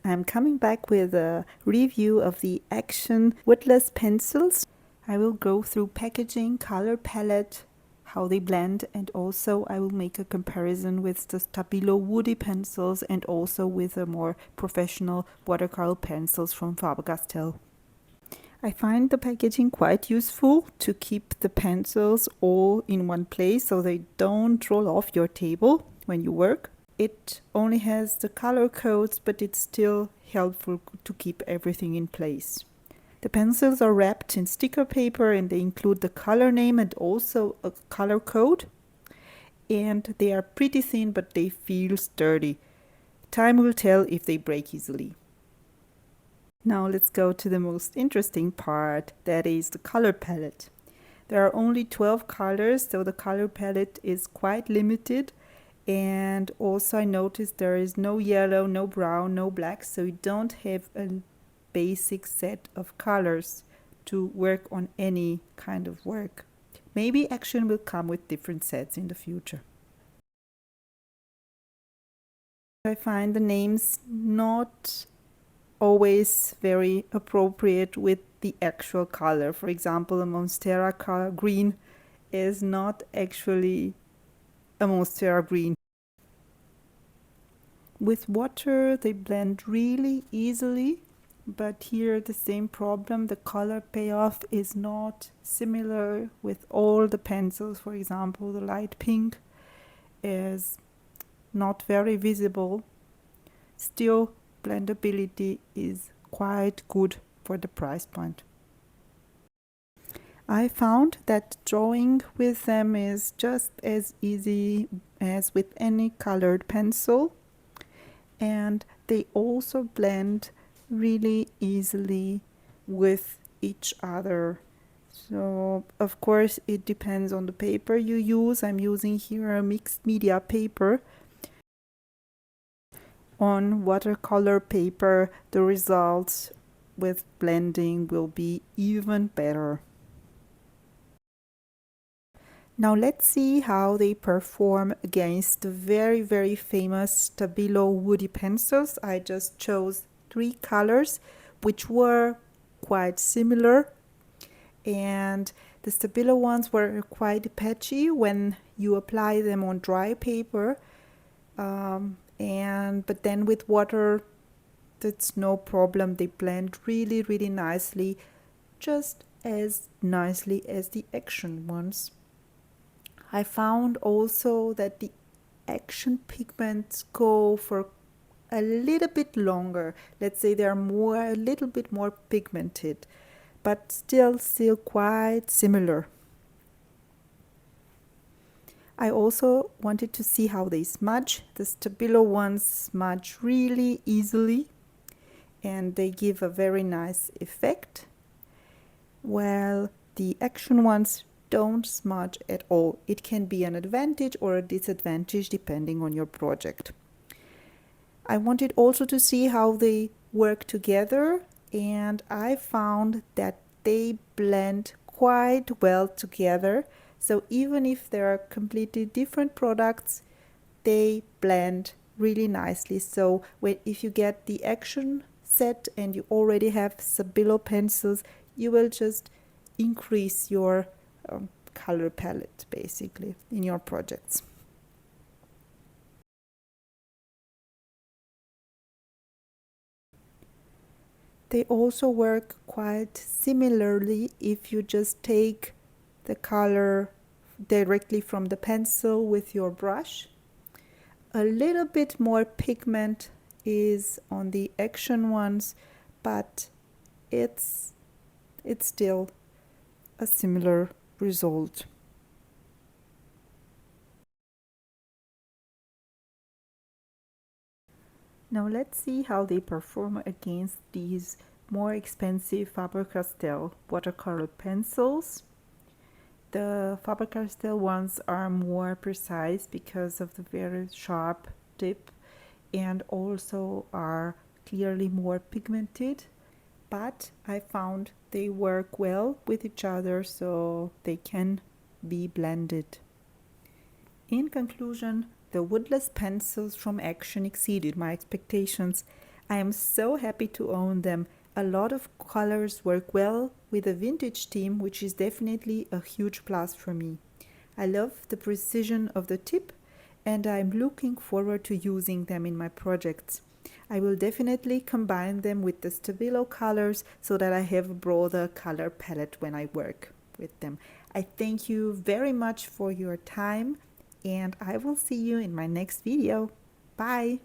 I'm coming back with a review of the Action Woodless Pencils. I will go through packaging, color palette, how they blend, and also I will make a comparison with the Stabilo Woody pencils and also with the more professional watercolor pencils from Faber Castell. I find the packaging quite useful to keep the pencils all in one place so they don't roll off your table when you work. It only has the color codes, but it's still helpful to keep everything in place. The pencils are wrapped in sticker paper and they include the color name and also a color code. And they are pretty thin, but they feel sturdy. Time will tell if they break easily. Now let's go to the most interesting part, that is the color palette. There are only 12 colors, so the color palette is quite limited. And also I noticed there is no yellow, no brown, no black, so you don't have a basic set of colors to work on any kind of work. Maybe Action will come with different sets in the future. I find the names not always very appropriate with the actual color. For example, a Monstera color green is not actually a Monstera green. With water they blend really easily, but here the same problem. The color payoff is not similar with all the pencils. For example, the light pink is not very visible. Still, blendability is quite good for the price point. I found that drawing with them is just as easy as with any colored pencil, and they also blend really easily with each other. So of course it depends on the paper you use. I'm using here a mixed media paper. On watercolor paper, the results with blending will be even better. Now let's see how they perform against the very famous Stabilo Woody pencils. I just chose 3 colors which were quite similar, and the Stabilo ones were quite patchy when you apply them on dry paper. But then with water that's no problem. They blend really nicely, just as nicely as the Action ones. I found also that the Action pigments go for a little bit longer. Let's say they're a little bit more pigmented, but still quite similar. I also wanted to see how they smudge. The Stabilo ones smudge really easily and they give a very nice effect, while the Action ones don't smudge at all. It can be an advantage or a disadvantage depending on your project. I wanted also to see how they work together, and I found that they blend quite well together. So even if they are completely different products, they blend really nicely. So if you get the Action set and you already have Stabilo pencils, you will just increase your color palette basically in your projects. They also work quite similarly if you just take the color directly from the pencil with your brush. A little bit more pigment is on the Action ones, but it's still a similar result. Now let's see how they perform against these more expensive Faber Castell watercolor pencils. The Faber Castell ones are more precise because of the very sharp tip and also are clearly more pigmented, but I found they work well with each other, so they can be blended. In conclusion, the Woodless pencils from Action exceeded my expectations. I am so happy to own them. A lot of colors work well with a vintage theme, which is definitely a huge plus for me. I love the precision of the tip and I'm looking forward to using them in my projects. I will definitely combine them with the Stabilo colors so that I have a broader color palette when I work with them. I thank you very much for your time and I will see you in my next video. Bye!